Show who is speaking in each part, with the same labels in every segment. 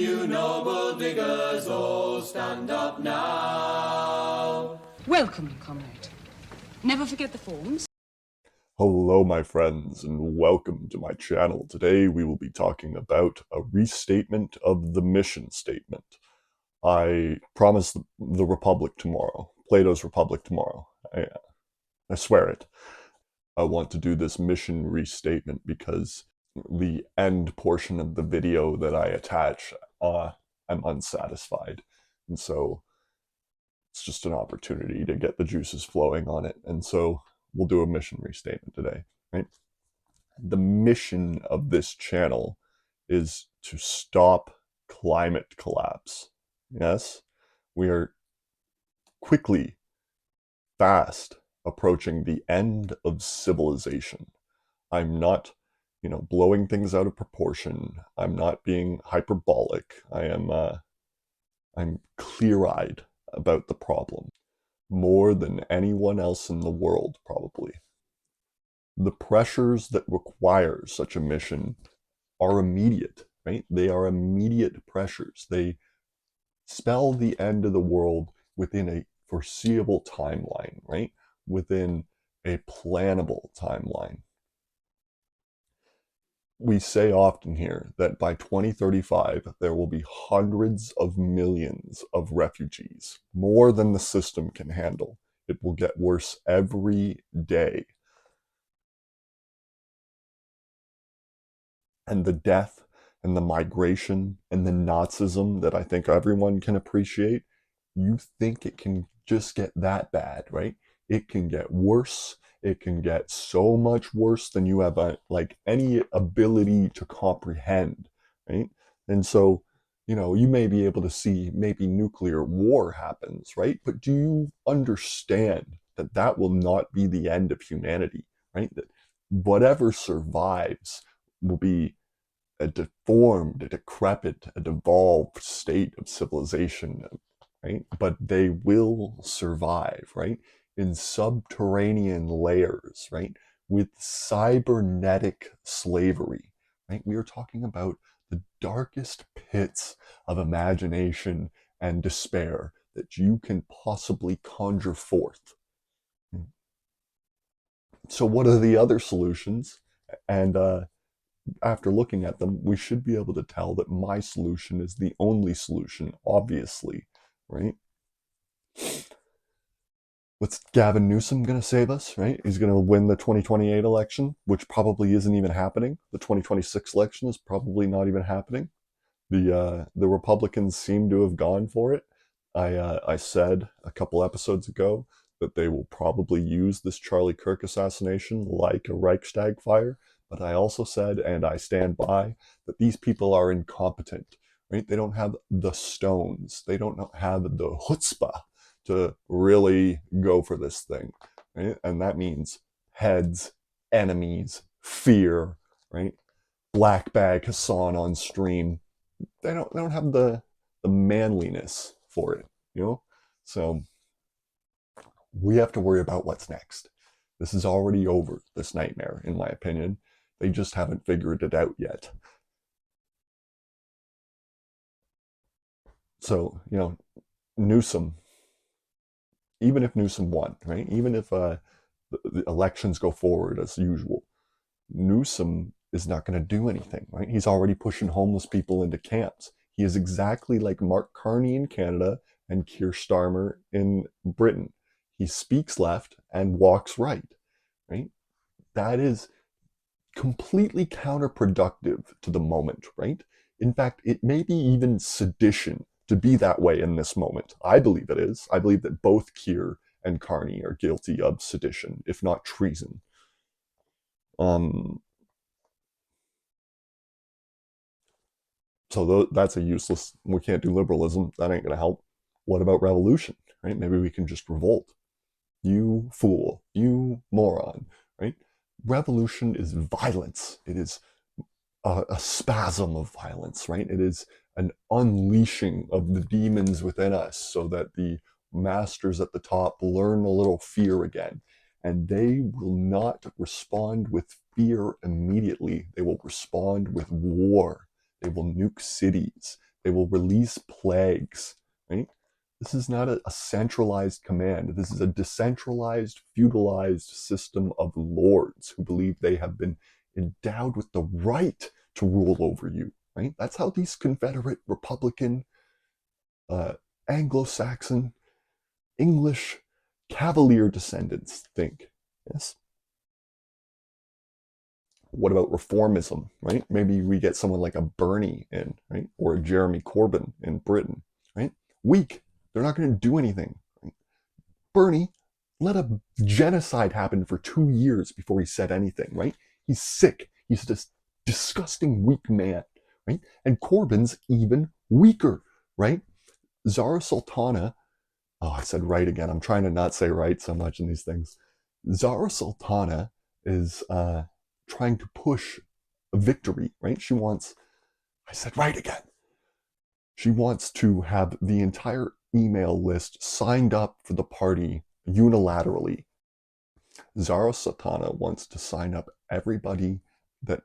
Speaker 1: You noble diggers, all stand up now.
Speaker 2: Welcome, comrade. Never forget the forms.
Speaker 3: Hello, my friends, and welcome to my channel. Today we will be talking about a restatement of the mission statement. I promised the Republic tomorrow, Plato's Republic tomorrow. I swear it. I want to do this mission restatement because the end portion of the video that I attach, I'm unsatisfied. And so it's just an opportunity to get the juices flowing on it. And so we'll do a mission restatement today, right? The mission of this channel is to stop climate collapse. Yes, we are quickly, fast approaching the end of civilization. I'm not, blowing things out of proportion. I'm not being hyperbolic. I'm clear-eyed about the problem, more than anyone else in the world, probably. The pressures that require such a mission are immediate, right? They are immediate pressures. They spell the end of the world within a foreseeable timeline, right? Within a plannable timeline. We say often here that by 2035, there will be hundreds of millions of refugees, more than the system can handle. It will get worse every day. And the death and the migration and the Nazism that I think everyone can appreciate, you think it can just get that bad, right? It can get worse. It can get so much worse than you have any ability to comprehend, right? And so, you may be able to see maybe nuclear war happens, right? But do you understand that that will not be the end of humanity, right? That whatever survives will be a deformed, a decrepit, a devolved state of civilization, right? But they will survive, right? In subterranean layers, right? With cybernetic slavery, right? We are talking about the darkest pits of imagination and despair that you can possibly conjure forth. So what are the other solutions? And after looking at them, we should be able to tell that my solution is the only solution, obviously, right? What's Gavin Newsom going to save us, right? He's going to win the 2028 election, which probably isn't even happening. The 2026 election is probably not even happening. The Republicans seem to have gone for it. I said a couple episodes ago that they will probably use this Charlie Kirk assassination like a Reichstag fire. But I also said, and I stand by, that these people are incompetent, right? They don't have the stones. They don't have the chutzpah to really go for this thing, right? And that means heads, enemies, fear, right? Black bag Hassan on stream. They don't have the manliness for it, So we have to worry about what's next. This is already over, this nightmare, in my opinion. They just haven't figured it out yet. So, Newsom, even if Newsom won, right? Even if the elections go forward as usual, Newsom is not going to do anything, right? He's already pushing homeless people into camps. He is exactly like Mark Carney in Canada and Keir Starmer in Britain. He speaks left and walks right, right? That is completely counterproductive to the moment, right? In fact, it may be even sedition to be that way in this moment. I believe it is. I believe that both Keir and Carney are guilty of sedition, if not treason. So that's a useless, we can't do liberalism. That ain't going to help. What about revolution, right? Maybe we can just revolt. You fool, you moron, right? Revolution is violence. It is a spasm of violence, right? It is an unleashing of the demons within us so that the masters at the top learn a little fear again. And they will not respond with fear immediately. They will respond with war. They will nuke cities. They will release plagues, right? This is not a centralized command. This is a decentralized, feudalized system of lords who believe they have been endowed with the right to rule over you, right? That's how these Confederate, Republican, uh, Anglo-Saxon, English, Cavalier descendants think. Yes. What about reformism, right? Maybe we get someone like a Bernie in, right? Or a Jeremy Corbyn in Britain, right? Weak. They're not going to do anything. Right? Bernie let a genocide happen for 2 years before he said anything, right? He's sick. He's this disgusting weak man, right? And Corbyn's even weaker, right? Zara Sultana, oh, I said right again. I'm trying to not say right so much in these things. Zara Sultana is trying to push a victory, right? She wants, I said right again. She wants to have the entire email list signed up for the party unilaterally. Zara Sultana wants to sign up everybody that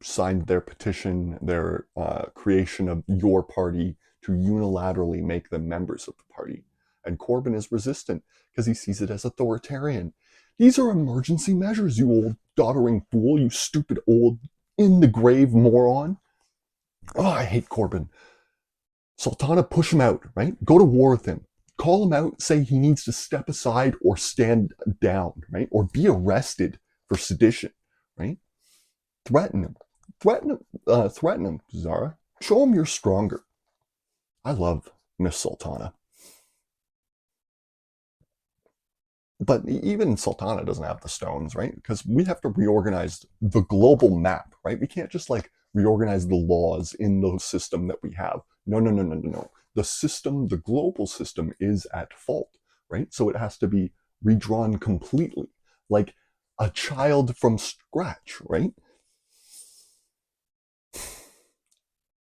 Speaker 3: signed their petition, their creation of your party, to unilaterally make them members of the party. And Corbyn is resistant because he sees it as authoritarian. These are emergency measures, you old doddering fool, you stupid old in the grave moron. Oh, I hate Corbyn. Sultana, push him out, right? Go to war with him. Call him out, say he needs to step aside or stand down, right? Or be arrested for sedition, right? Threaten him. Threaten him, Zara. Show him you're stronger. I love Miss Sultana. But even Sultana doesn't have the stones, right? Because we have to reorganize the global map, right? We can't just like reorganize the laws in the system that we have. No, no, no, no, no, no. The system, the global system is at fault, right? So it has to be redrawn completely, like a child from scratch, right?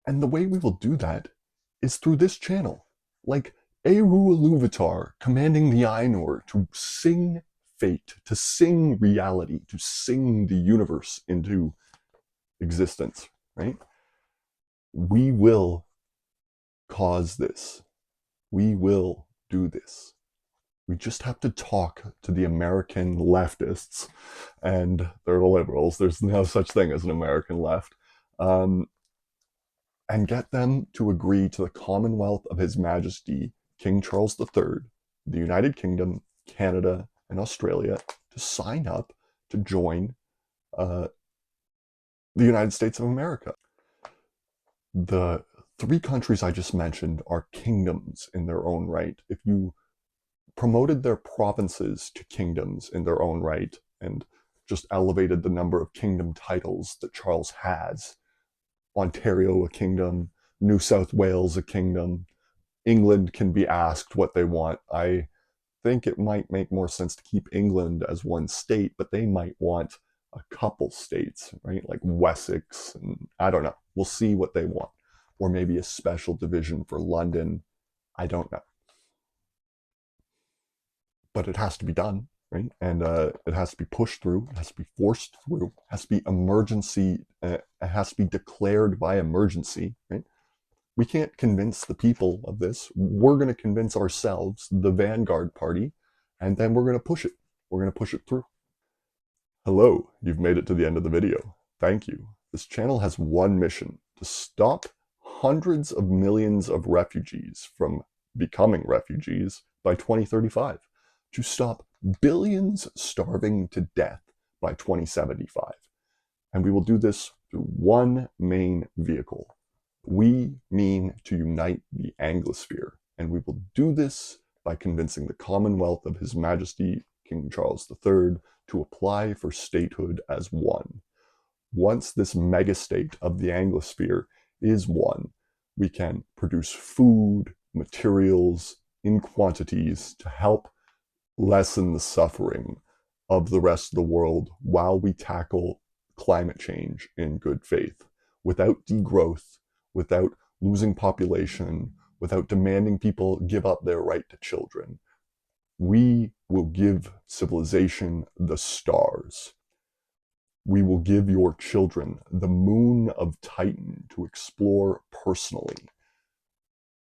Speaker 3: And the way we will do that is through this channel, like Eru Iluvatar commanding the Ainur to sing fate, to sing reality, to sing the universe into existence, right? We will cause this. We will do this. We just have to talk to the American leftists, and they're the liberals. There's no such thing as an American left. Um, and get them to agree to the Commonwealth of His Majesty King Charles III, the United Kingdom, Canada, and Australia to sign up to join uh, the United States of America. The three countries I just mentioned are kingdoms in their own right. If you promoted their provinces to kingdoms in their own right and just elevated the number of kingdom titles that Charles has, Ontario a kingdom, New South Wales a kingdom, England can be asked what they want. I think it might make more sense to keep England as one state, but they might want a couple states, right? Like Wessex, and I don't know. We'll see what they want. Or maybe a special division for London. I don't know. But it has to be done, right? And it has to be pushed through. It has to be forced through. It has to be emergency. It has to be declared by emergency, right? We can't convince the people of this. We're going to convince ourselves, the Vanguard Party, and then we're going to push it. We're going to push it through. Hello, you've made it to the end of the video. Thank you. This channel has one mission: to stop hundreds of millions of refugees from becoming refugees by 2035, to stop billions starving to death by 2075. And we will do this through one main vehicle. We mean to unite the Anglosphere, and we will do this by convincing the Commonwealth of His Majesty King Charles III to apply for statehood as one. Once this megastate of the Anglosphere is one, we can produce food, materials in quantities to help lessen the suffering of the rest of the world while we tackle climate change in good faith, without degrowth, without losing population, without demanding people give up their right to children. We will give civilization the stars. We will give your children the moon of Titan to explore personally.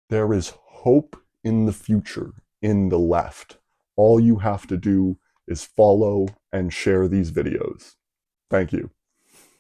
Speaker 3: There is hope in the future in the left. All you have to do is follow and share these videos. Thank you.